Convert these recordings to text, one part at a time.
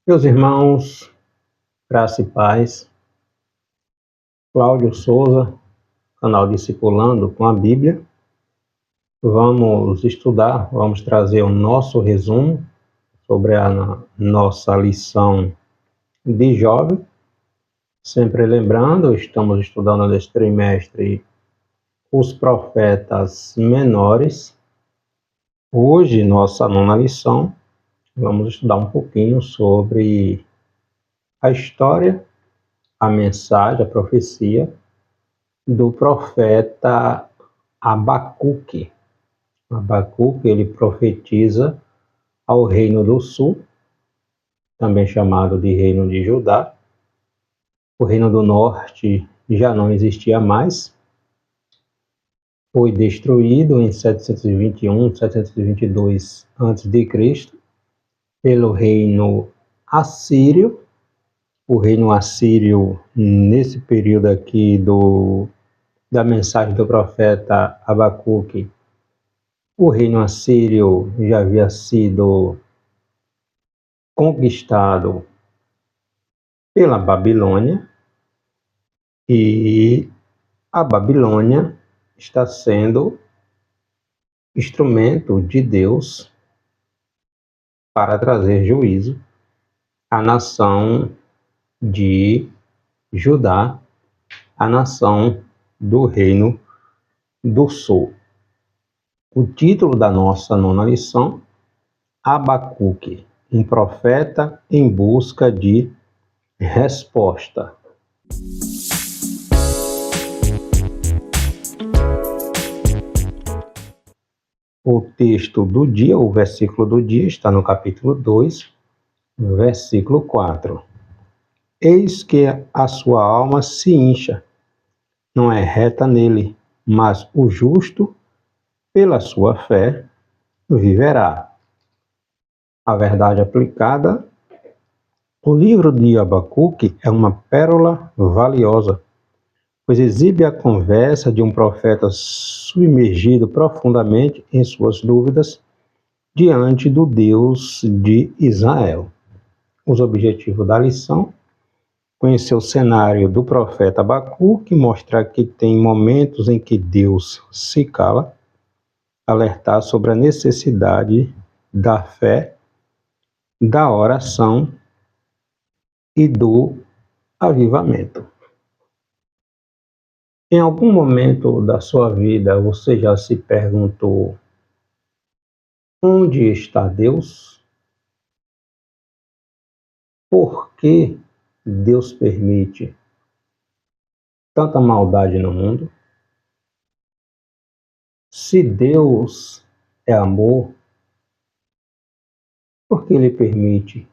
Meus irmãos, graça e paz, Cláudio Souza, canal Discipulando com a Bíblia. Vamos estudar, vamos trazer o nosso resumo sobre a nossa lição de Job. Sempre lembrando, estamos estudando neste trimestre os profetas menores. Hoje, nossa nona lição, vamos estudar um pouquinho sobre a história, a mensagem, a profecia do profeta Abacuque. Abacuque, ele profetiza ao reino do sul, também chamado de reino de Judá. O reino do norte já não existia mais, foi destruído em 721, 722 a.C. pelo reino assírio. O reino assírio, nesse período aqui da mensagem do profeta Abacuque, o reino assírio já havia sido conquistado pela Babilônia, e a Babilônia está sendo instrumento de Deus para trazer juízo à nação de Judá, a nação do reino do sul. O título da nossa nona lição: Abacuque, um profeta em busca de resposta. O texto do dia, o versículo do dia, está no capítulo 2, versículo 4. Eis que a sua alma se incha, não é reta nele, mas o justo, pela sua fé, viverá. A verdade aplicada, o livro de Abacuque é uma pérola valiosa, pois exibe a conversa de um profeta submergido profundamente em suas dúvidas diante do Deus de Israel. Os objetivos da lição: conhecer o cenário do profeta Abacuque, mostrar que tem momentos em que Deus se cala, alertar sobre a necessidade da fé, da oração e do avivamento. Em algum momento da sua vida, você já se perguntou: onde está Deus? Por que Deus permite tanta maldade no mundo? Se Deus é amor, por que Ele permite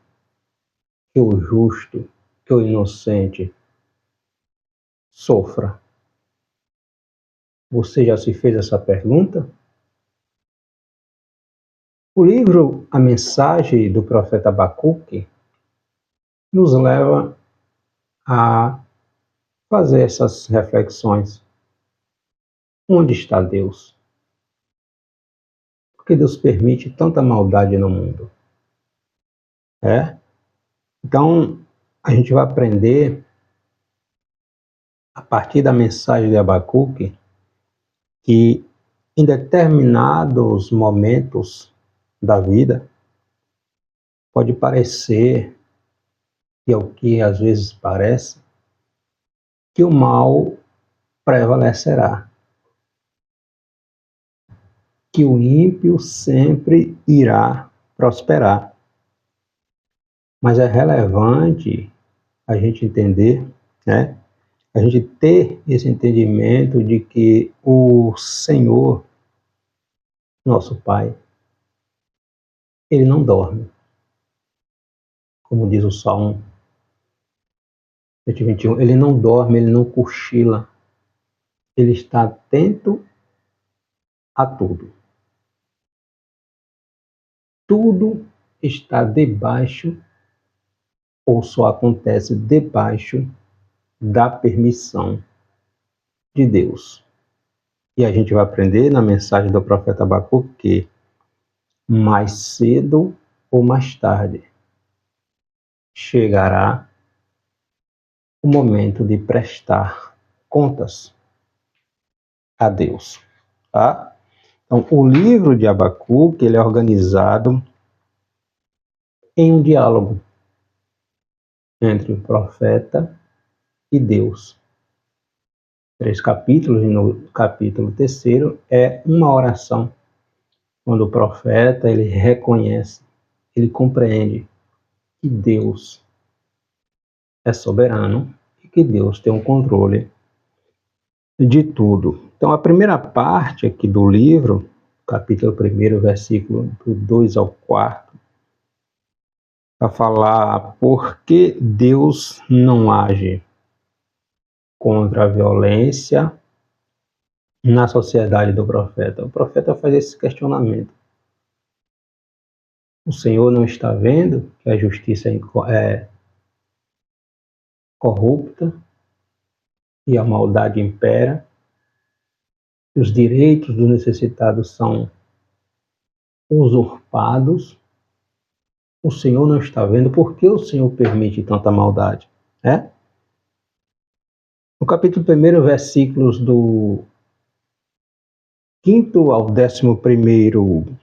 que o justo, que o inocente sofra? Você já se fez essa pergunta? O livro A Mensagem do Profeta Abacuque nos leva a fazer essas reflexões. Onde está Deus? Por que Deus permite tanta maldade no mundo? Então, a gente vai aprender, a partir da mensagem de Abacuque, que em determinados momentos da vida, pode parecer, e é o que às vezes parece, que o mal prevalecerá, que o ímpio sempre irá prosperar. Mas é relevante a gente entender, a gente ter esse entendimento de que o Senhor, nosso Pai, Ele não dorme. Como diz o Salmo 121, Ele não dorme, Ele não cochila. Ele está atento a tudo. Tudo está debaixo, ou só acontece debaixo da permissão de Deus. E a gente vai aprender na mensagem do profeta Abacuque que mais cedo ou mais tarde chegará o momento de prestar contas a Deus, tá? Então, o livro de Abacuque, ele é organizado em um diálogo entre o profeta e Deus. 3 capítulos, e no capítulo 3º é uma oração, quando o profeta ele reconhece, ele compreende que Deus é soberano e que Deus tem um controle de tudo. Então, a primeira parte aqui do livro, capítulo 1, versículo do 2 ao 4, vai falar por que Deus não age contra a violência na sociedade do profeta. O profeta faz esse questionamento. O Senhor não está vendo que a justiça é corrupta e a maldade impera? Os direitos dos necessitados são usurpados? O Senhor não está vendo? Por que o Senhor permite tanta maldade? No capítulo 1, versículos do 5º ao 11º,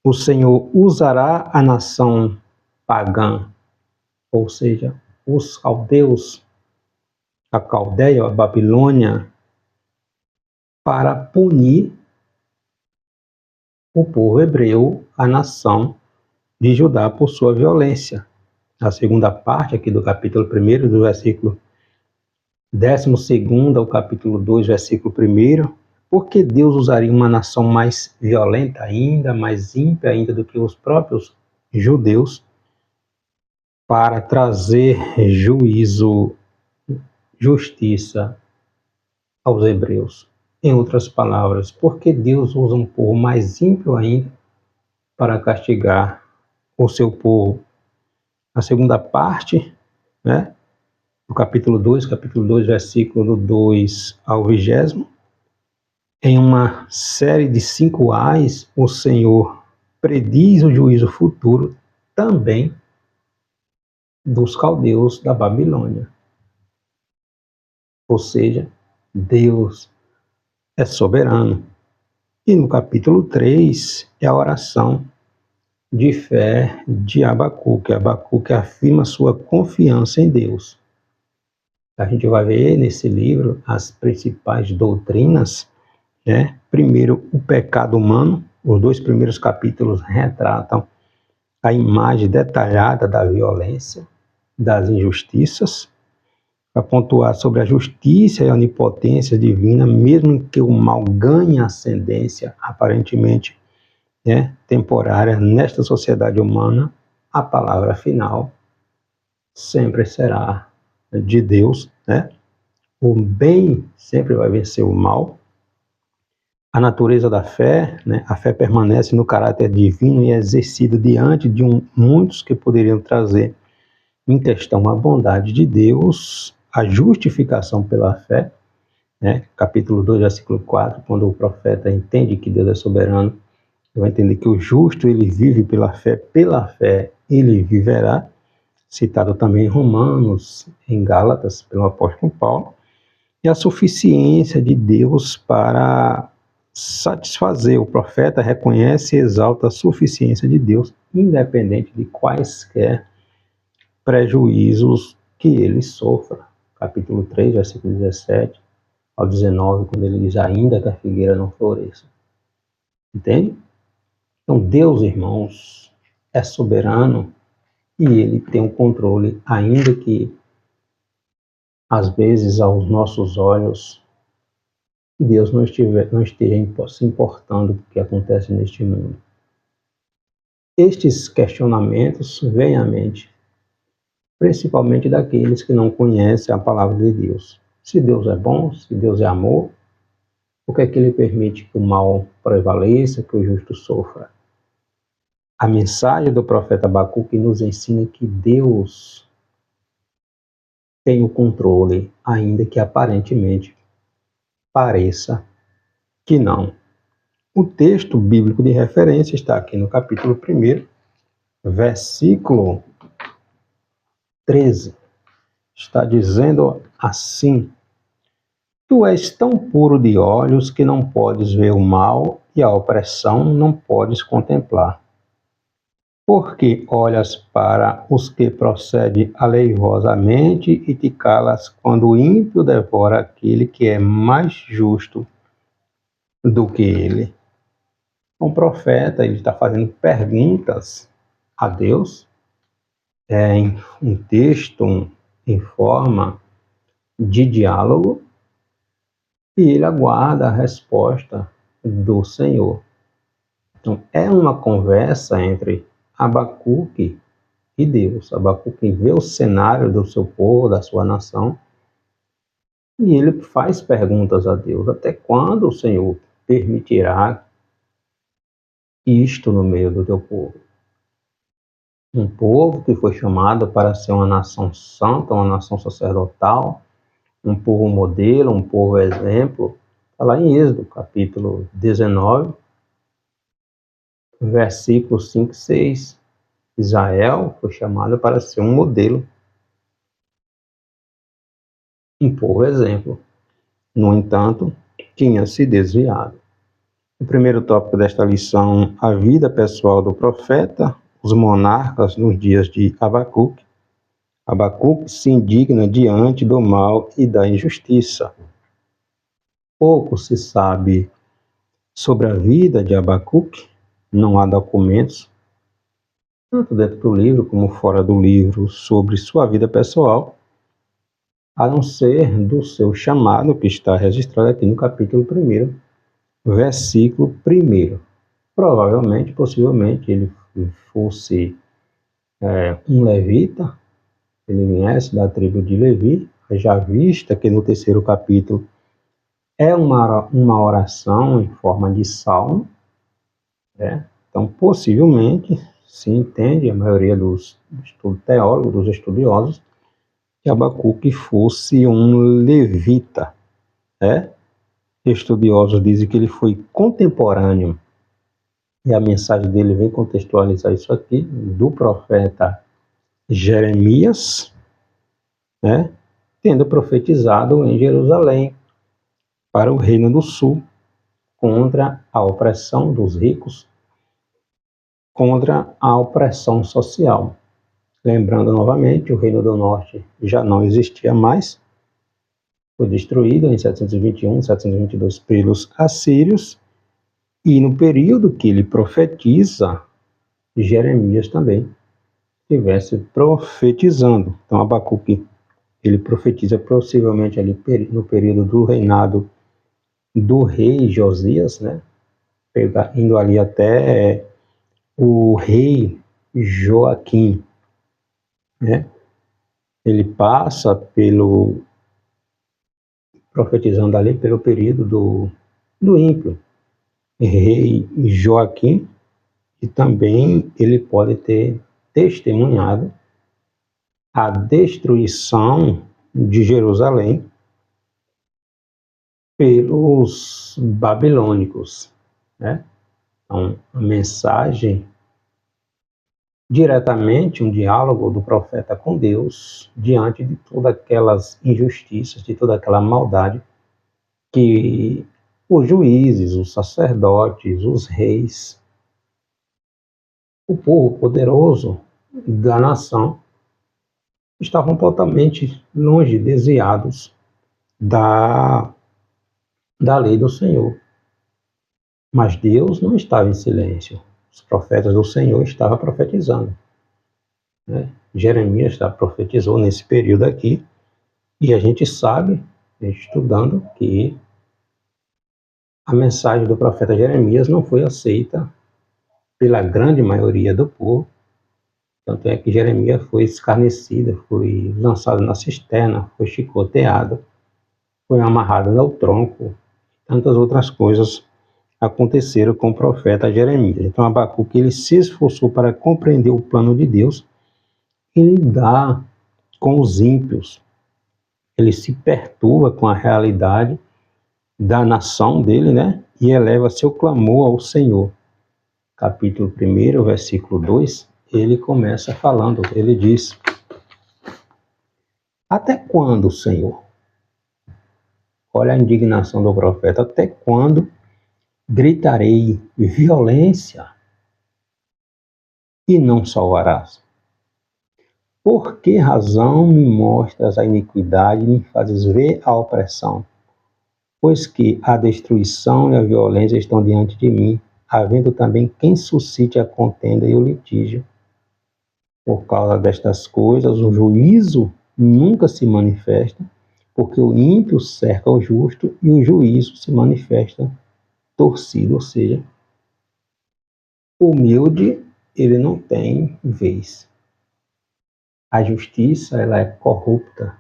o Senhor usará a nação pagã, ou seja, os caldeus, a Caldeia, a Babilônia, para punir o povo hebreu, a nação de Judá, por sua violência. A segunda parte aqui do capítulo 1, do versículo 12º ao capítulo 2, versículo 1, porque Deus usaria uma nação mais violenta ainda, mais ímpia ainda do que os próprios judeus, para trazer juízo, justiça aos hebreus. Em outras palavras, porque Deus usa um povo mais ímpio ainda para castigar o seu povo. A segunda parte, do capítulo 2, versículo do 2 ao 20, em uma série de 5 ais, o Senhor prediz o juízo futuro também dos caldeus da Babilônia. Ou seja, Deus é soberano. E no capítulo 3 é a oração de fé de Abacuque. Abacuque afirma sua confiança em Deus. A gente vai ver nesse livro as principais doutrinas. Primeiro, o pecado humano. Os 2 primeiros capítulos retratam a imagem detalhada da violência, das injustiças, para pontuar sobre a justiça e a onipotência divina, mesmo que o mal ganhe ascendência, aparentemente temporária, nesta sociedade humana, a palavra final sempre será de Deus. O bem sempre vai vencer o mal. A natureza da fé, a fé permanece no caráter divino e é exercida diante de muitos que poderiam trazer em questão a bondade de Deus, a justificação pela fé. Capítulo 2, versículo 4, quando o profeta entende que Deus é soberano, ele vai entender que o justo ele vive pela fé ele viverá, citado também em Romanos, em Gálatas, pelo apóstolo Paulo, e a suficiência de Deus para satisfazer. O profeta reconhece e exalta a suficiência de Deus, independente de quaisquer prejuízos que ele sofra. Capítulo 3, versículo 17 ao 19, quando ele diz, ainda que a figueira não floresça. Entende? Então, Deus, irmãos, é soberano e ele tem o controle, ainda que, às vezes, aos nossos olhos, Deus não esteja se importando com o que acontece neste mundo. Estes questionamentos vêm à mente, principalmente daqueles que não conhecem a palavra de Deus. Se Deus é bom, se Deus é amor, por que é que ele permite que o mal prevaleça, que o justo sofra? A mensagem do profeta Abacuque nos ensina que Deus tem o controle, ainda que aparentemente pareça que não. O texto bíblico de referência está aqui no capítulo 1, versículo 13. Está dizendo assim: Tu és tão puro de olhos que não podes ver o mal e a opressão não podes contemplar. Porque olhas para os que procedem aleivosamente e te calas quando o ímpio devora aquele que é mais justo do que ele. Um profeta, ele está fazendo perguntas a Deus, em um texto, em forma de diálogo, e ele aguarda a resposta do Senhor. Então, é uma conversa entre Abacuque e Deus. Abacuque vê o cenário do seu povo, da sua nação, e ele faz perguntas a Deus: até quando o Senhor permitirá isto no meio do teu povo? Um povo que foi chamado para ser uma nação santa, uma nação sacerdotal, um povo modelo, um povo exemplo. Está lá em Êxodo, capítulo 19, versículos 5 e 6. Israel foi chamado para ser um modelo, um povo exemplo. No entanto, tinha se desviado. O primeiro tópico desta lição: a vida pessoal do profeta, os monarcas nos dias de Abacuque. Abacuque se indigna diante do mal e da injustiça. Pouco se sabe sobre a vida de Abacuque, não há documentos, tanto dentro do livro como fora do livro, sobre sua vida pessoal, a não ser do seu chamado, que está registrado aqui no capítulo 1, versículo 1. Provavelmente, possivelmente, ele fosse um levita, ele viesse da tribo de Levi, já vista que no 3º capítulo é uma oração em forma de salmo, né? Então, possivelmente, se entende, a maioria dos teólogos, dos estudiosos, que Abacuque fosse um levita, né? Estudiosos dizem que ele foi contemporâneo, e a mensagem dele vem contextualizar isso aqui, do profeta Jeremias, né? Tendo profetizado em Jerusalém para o Reino do Sul, contra a opressão dos ricos, contra a opressão social. Lembrando novamente, o Reino do Norte já não existia mais, foi destruído em 721, 722 pelos assírios, e no período que ele profetiza, Jeremias também estivesse profetizando. Então, Abacuque, ele profetiza possivelmente ali no período do reinado do rei Josias, né? Indo ali até o rei Joaquim, né? Ele passa profetizando ali pelo período do ímpio, rei Joaquim, e também ele pode ter testemunhado a destruição de Jerusalém pelos babilônicos, né? Então, a mensagem diretamente, um diálogo do profeta com Deus diante de todas aquelas injustiças, de toda aquela maldade que os juízes, os sacerdotes, os reis, o povo poderoso da nação estavam totalmente longe, desviados da lei do Senhor. Mas Deus não estava em silêncio. Os profetas do Senhor estavam profetizando, né? Jeremias profetizou nesse período aqui, e a gente sabe, estudando, que a mensagem do profeta Jeremias não foi aceita pela grande maioria do povo. Tanto é que Jeremias foi escarnecido, foi lançado na cisterna, foi chicoteado, foi amarrado ao tronco, tantas outras coisas aconteceram com o profeta Jeremias. Então Abacuque, ele se esforçou para compreender o plano de Deus e lidar com os ímpios. Ele se perturba com a realidade da nação dele, né? E eleva seu clamor ao Senhor. Capítulo 1, versículo 2, ele começa falando, ele diz: Até quando, Senhor? Olha a indignação do profeta. Até quando gritarei violência e não salvarás? Por que razão me mostras a iniquidade e me fazes ver a opressão? Pois que a destruição e a violência estão diante de mim, havendo também quem suscite a contenda e o litígio. Por causa destas coisas, o juízo nunca se manifesta, porque o ímpio cerca o justo e o juízo se manifesta torcido, ou seja, o humilde, ele não tem vez. A justiça, ela é corrupta.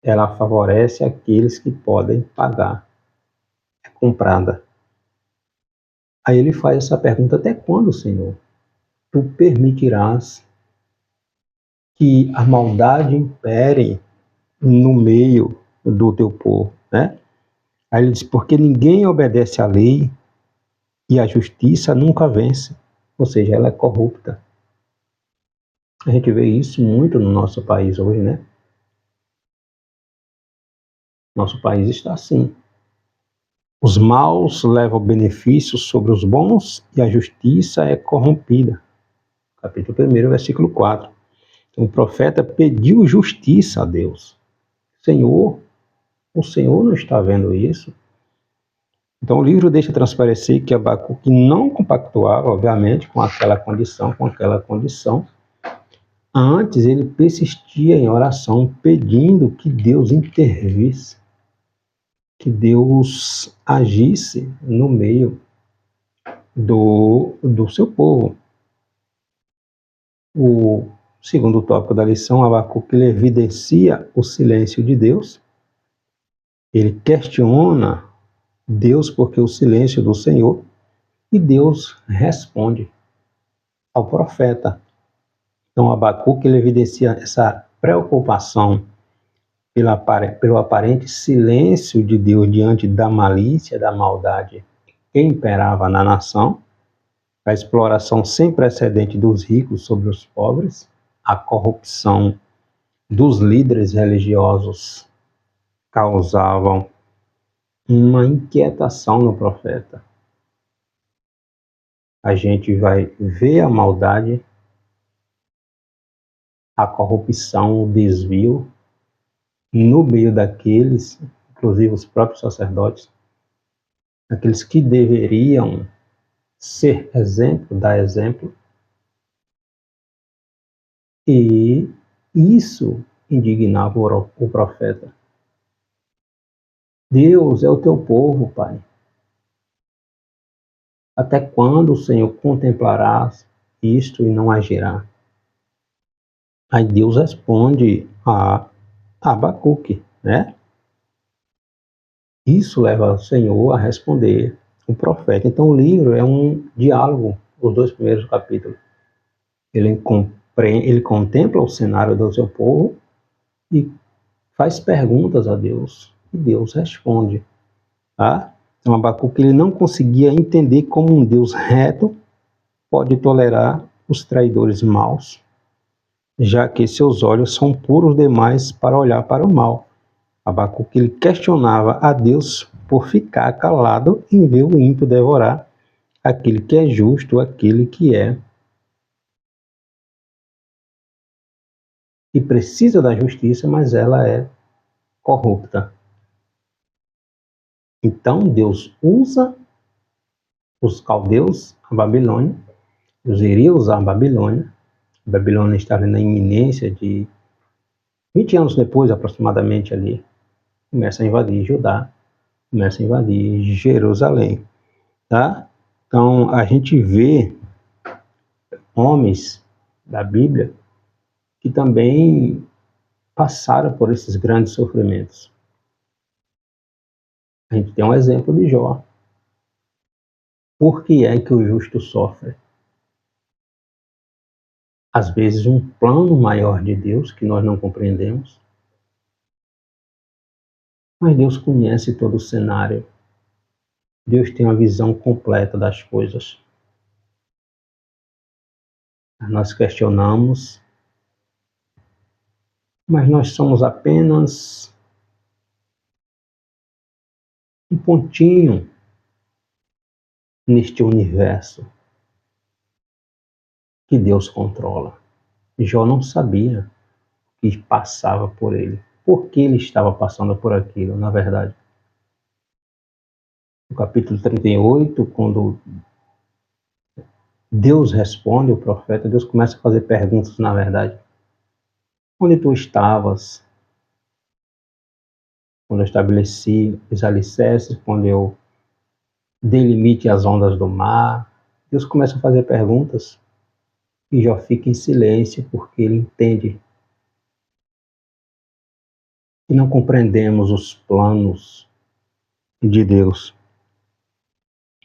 Ela favorece aqueles que podem pagar. É comprada. Aí ele faz essa pergunta: até quando, Senhor, tu permitirás que a maldade impere no meio do teu povo, né? Aí ele diz: porque ninguém obedece à lei e a justiça nunca vence. Ou seja, ela é corrupta. A gente vê isso muito no nosso país hoje, né? Nosso país está assim. Os maus levam benefícios sobre os bons e a justiça é corrompida. Capítulo 1, versículo 4. Então, o profeta pediu justiça a Deus. Senhor, o Senhor não está vendo isso? Então o livro deixa transparecer que Abacuque não compactuava, obviamente, com aquela condição. Antes ele persistia em oração, pedindo que Deus intervisse, que Deus agisse no meio do seu povo. O segundo tópico da lição, Abacuque evidencia o silêncio de Deus. Ele questiona Deus porque o silêncio do Senhor, e Deus responde ao profeta. Então Abacuque evidencia essa preocupação pelo aparente silêncio de Deus diante da malícia, da maldade que imperava na nação, a exploração sem precedente dos ricos sobre os pobres, a corrupção dos líderes religiosos causavam uma inquietação no profeta. A gente vai ver a maldade, a corrupção, o desvio no meio daqueles, inclusive os próprios sacerdotes, aqueles que deveriam ser exemplo, dar exemplo, e isso indignava o profeta. Deus é o teu povo, Pai. Até quando o Senhor contemplarás isto e não agirá? Aí Deus responde a Abacuque, né? Isso leva o Senhor a responder o profeta. Então o livro é um diálogo, os 2 primeiros capítulos. Ele contempla o cenário do seu povo e faz perguntas a Deus, e Deus responde. Tá? Então Abacuque ele não conseguia entender como um Deus reto pode tolerar os traidores maus, já que seus olhos são puros demais para olhar para o mal. Abacuque ele questionava a Deus por ficar calado em ver o ímpio devorar aquele que é justo, aquele que precisa da justiça, mas ela é corrupta. Então Deus usa os caldeus, a Babilônia. Deus iria usar a Babilônia. A Babilônia estava na iminência de 20 anos depois, aproximadamente ali, começa a invadir Judá, começa a invadir Jerusalém, tá? Então a gente vê homens da Bíblia que também passaram por esses grandes sofrimentos. A gente tem um exemplo de Jó. Por que é que o justo sofre? Às vezes um plano maior de Deus que nós não compreendemos, mas Deus conhece todo o cenário. Deus tem uma visão completa das coisas. Nós questionamos mas nós somos apenas um pontinho neste universo que Deus controla. Jó não sabia o que passava por ele, por que ele estava passando por aquilo, na verdade. No capítulo 38, quando Deus responde o profeta, Deus começa a fazer perguntas, na verdade. Onde tu estavas? Quando eu estabeleci os alicerces, quando eu dei limite às ondas do mar. Deus começa a fazer perguntas e Jó fica em silêncio porque ele entende que não compreendemos os planos de Deus.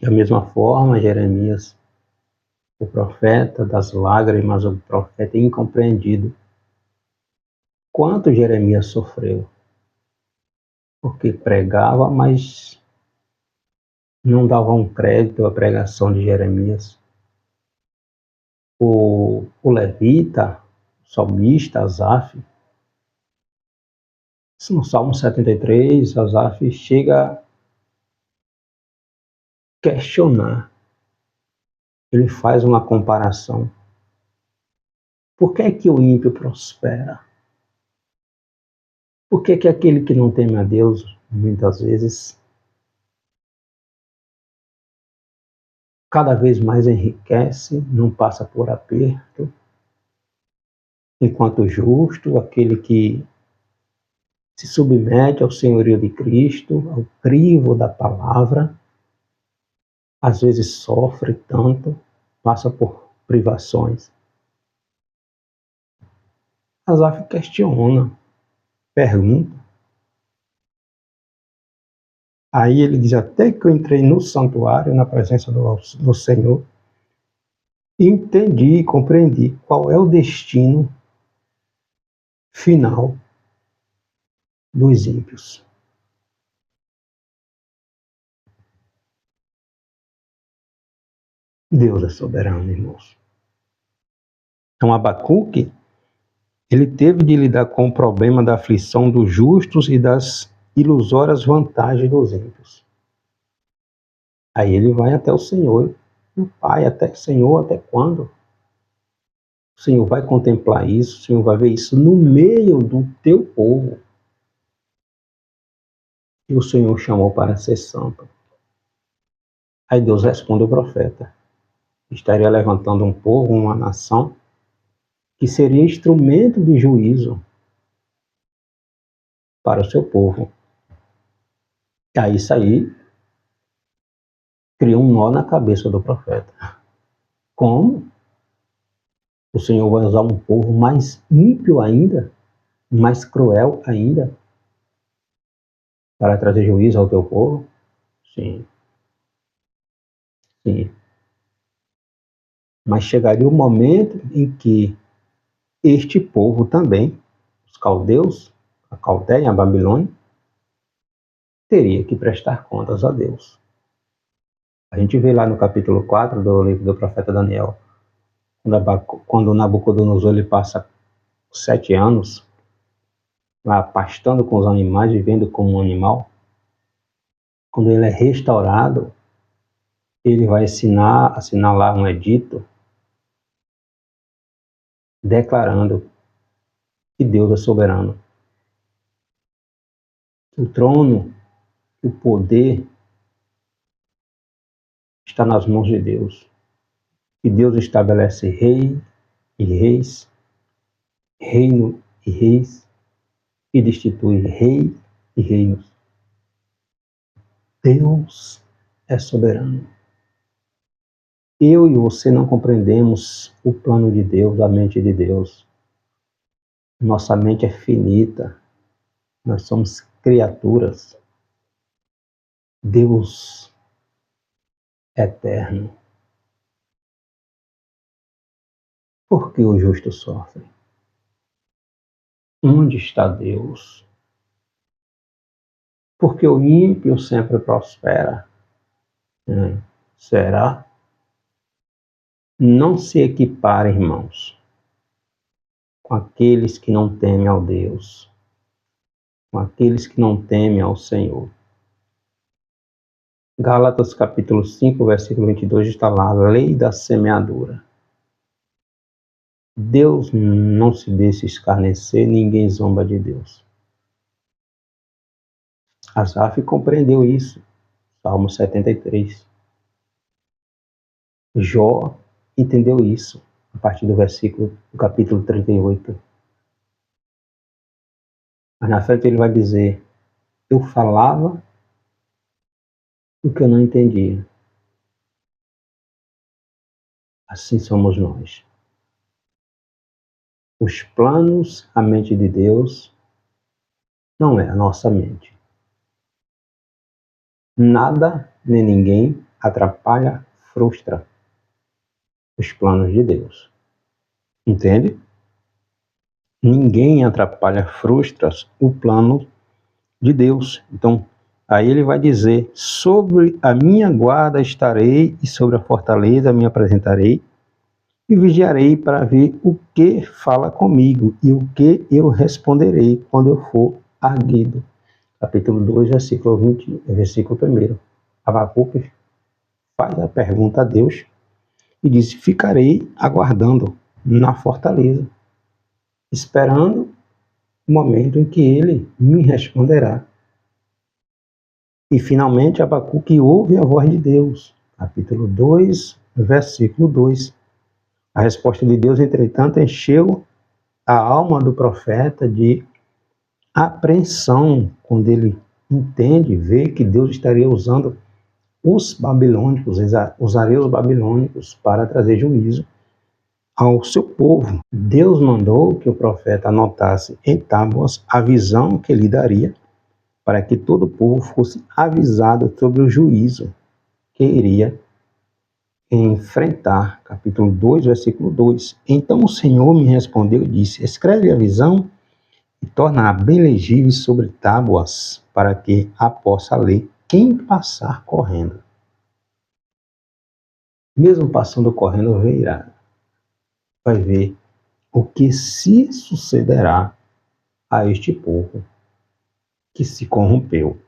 Da mesma forma, Jeremias, o profeta das lágrimas, o profeta incompreendido. Quanto Jeremias sofreu? Porque pregava, mas não dava um crédito à pregação de Jeremias. O levita, o salmista, Asaf, no Salmo 73, Asaf chega a questionar. Ele faz uma comparação. Por que é que o ímpio prospera? Por que é que aquele que não teme a Deus, muitas vezes, cada vez mais enriquece, não passa por aperto, enquanto o justo, aquele que se submete ao senhorio de Cristo, ao crivo da palavra, às vezes sofre tanto, passa por privações. Asaf questiona, pergunta. Aí ele diz, até que eu entrei no santuário, na presença do Senhor, entendi e compreendi qual é o destino final dos ímpios. Deus é soberano, irmãos. Então Abacuque, ele teve de lidar com o problema da aflição dos justos e das ilusórias vantagens dos ímpios. Aí ele vai até o Senhor. Meu Pai, até Senhor, até quando? O Senhor vai contemplar isso, o Senhor vai ver isso no meio do teu povo. E o Senhor chamou para ser santo. Aí Deus responde ao profeta. Estaria levantando um povo, uma nação, que seria instrumento de juízo para o seu povo. E aí isso aí criou um nó na cabeça do profeta. Como? O Senhor vai usar um povo mais ímpio ainda, mais cruel ainda, para trazer juízo ao teu povo? Sim. Sim. Mas chegaria o momento em que este povo também, os caldeus, a Caldeia, a Babilônia, teria que prestar contas a Deus. A gente vê lá no capítulo 4 do livro do profeta Daniel, quando Nabucodonosor ele passa 7 anos lá pastando com os animais, vivendo como um animal, quando ele é restaurado, ele vai assinar lá um edito declarando que Deus é soberano. O trono, o poder está nas mãos de Deus. E Deus estabelece rei e reis, reino e reis, e destitui rei e reinos. Deus é soberano. Eu e você não compreendemos o plano de Deus, a mente de Deus. Nossa mente é finita. Nós somos criaturas. Deus é eterno. Por que o justo sofre? Onde está Deus? Porque o ímpio sempre prospera. Será? Não se equipare, irmãos, com aqueles que não temem ao Deus, com aqueles que não temem ao Senhor. Gálatas capítulo 5, versículo 22 está lá, a lei da semeadura. Deus não se deixa escarnecer, ninguém zomba de Deus. Asaf compreendeu isso, Salmo 73. Jó entendeu isso, a partir do capítulo 38. Mas na frente ele vai dizer, eu falava o que eu não entendia. Assim somos nós. Os planos, a mente de Deus, não é a nossa mente. Nada nem ninguém atrapalha, frustra os planos de Deus. Entende? Ninguém atrapalha, frustra o plano de Deus. Então, aí ele vai dizer, sobre a minha guarda estarei e sobre a fortaleza me apresentarei e vigiarei para ver o que fala comigo e o que eu responderei quando eu for arguido. Capítulo 2, versículo 20, versículo 1. Abacuque faz a pergunta a Deus e diz, ficarei aguardando na fortaleza, esperando o momento em que ele me responderá. E finalmente Abacuque ouve a voz de Deus. Capítulo 2, versículo 2. A resposta de Deus, entretanto, encheu a alma do profeta de apreensão, quando ele entende, vê que Deus estaria usando os babilônicos, usaria os babilônicos para trazer juízo ao seu povo. Deus mandou que o profeta anotasse em tábuas a visão que lhe daria, para que todo o povo fosse avisado sobre o juízo que iria enfrentar. Capítulo 2, versículo 2. Então o Senhor me respondeu e disse, escreve a visão e torna-a bem legível sobre tábuas, para que a possa ler quem passar correndo. Mesmo passando correndo, vai ver o que se sucederá a este povo que se corrompeu.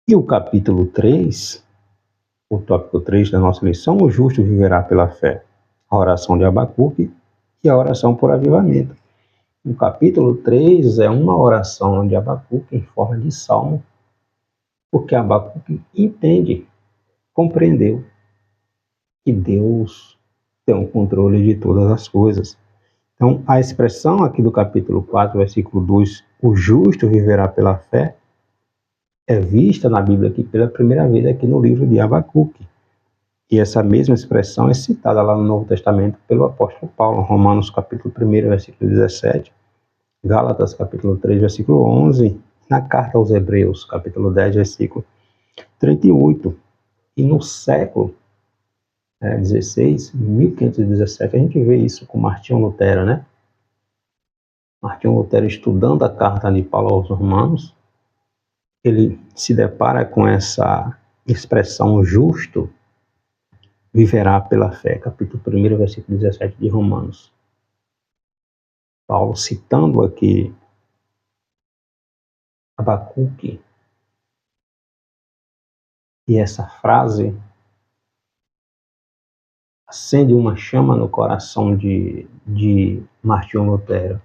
E o capítulo 3, o tópico 3 da nossa lição, o justo viverá pela fé. A oração de Abacuque e a oração por avivamento. O capítulo 3 é uma oração de Abacuque em forma de salmo, porque Abacuque entende, compreendeu que Deus tem o controle de todas as coisas. Então, a expressão aqui do capítulo 4, versículo 2, o justo viverá pela fé, é vista na Bíblia aqui pela primeira vez aqui no livro de Abacuque. E essa mesma expressão é citada lá no Novo Testamento pelo apóstolo Paulo, Romanos capítulo 1, versículo 17, Gálatas capítulo 3, versículo 11, na carta aos Hebreus, capítulo 10, versículo 38. E no século 16, 1517, a gente vê isso com Martinho Lutero, né? Martinho Lutero, estudando a carta de Paulo aos Romanos, ele se depara com essa expressão justo viverá pela fé, capítulo 1, versículo 17 de Romanos. Paulo citando aqui Abacuque, e essa frase acende uma chama no coração de Martinho Lutero.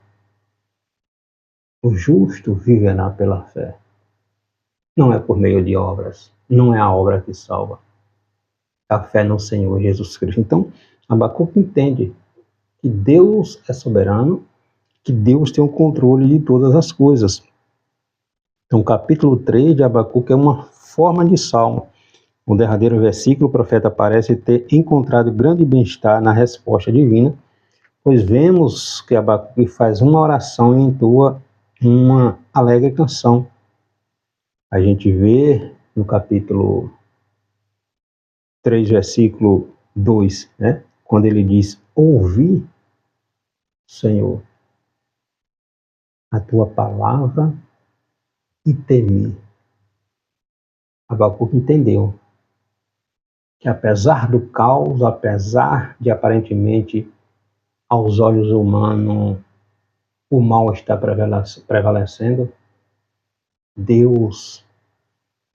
O justo viverá pela fé. Não é por meio de obras, não é a obra que salva. A fé no Senhor Jesus Cristo. Então, Abacuque entende que Deus é soberano, que Deus tem o controle de todas as coisas. Então, o capítulo 3 de Abacuque é uma forma de salmo. No derradeiro versículo, o profeta parece ter encontrado grande bem-estar na resposta divina, pois vemos que Abacuque faz uma oração e entoa uma alegre canção. A gente vê no capítulo 3, versículo 2, né? Quando ele diz, ouvi, Senhor, a tua palavra e temi. Abacuque entendeu que apesar do caos, apesar de aparentemente aos olhos humanos o mal está prevalecendo, Deus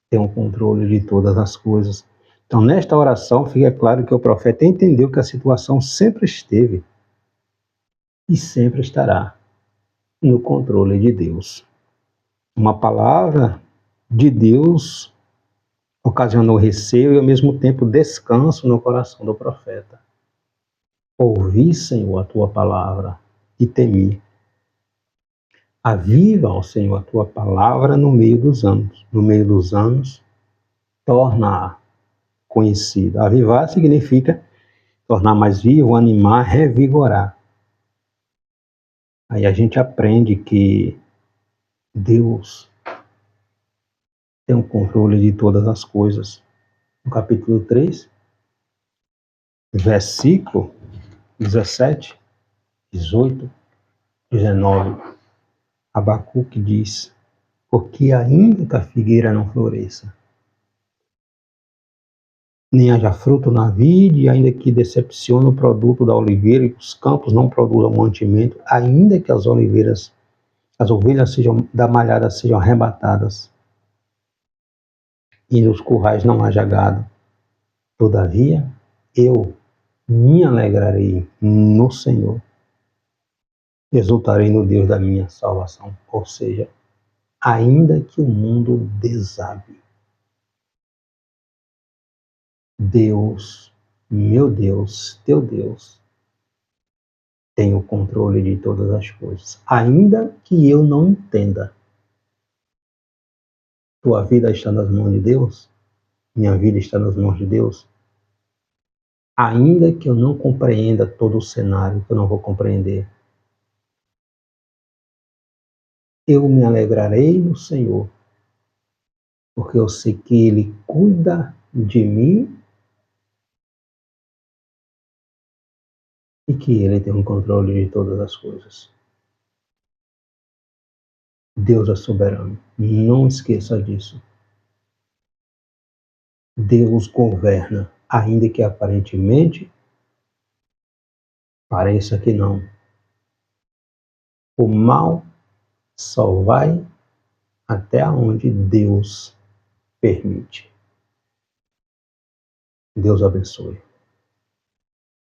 tem o controle de todas as coisas. Então, nesta oração, fica claro que o profeta entendeu que a situação sempre esteve e sempre estará no controle de Deus. Uma palavra de Deus ocasionou receio e, ao mesmo tempo, descanso no coração do profeta. Ouvi, Senhor, a tua palavra e temi. Aviva, ó Senhor, a tua palavra no meio dos anos. No meio dos anos, torna-a conhecida. Avivar significa tornar mais vivo, animar, revigorar. Aí a gente aprende que Deus tem o controle de todas as coisas. No capítulo 3, versículo 17, 18, 19, Abacuque diz: porque ainda que a figueira não floresça, nem haja fruto na vide, ainda que decepcione o produto da oliveira e os campos não produzam mantimento, ainda que as ovelhas da malhada sejam arrebatadas e nos currais não haja gado, todavia eu me alegrarei no Senhor, exultarei no Deus da minha salvação. Ou seja, ainda que o mundo desabe, Deus, meu Deus, teu Deus, tem o controle de todas as coisas. Ainda que eu não entenda, tua vida está nas mãos de Deus, minha vida está nas mãos de Deus. Ainda que eu não compreenda todo o cenário, que eu não vou compreender, eu me alegrarei no Senhor, porque eu sei que Ele cuida de mim e que Ele tem o controle de todas as coisas. Deus é soberano, não esqueça disso. Deus governa, ainda que aparentemente pareça que não. O mal só vai até onde Deus permite. Deus abençoe.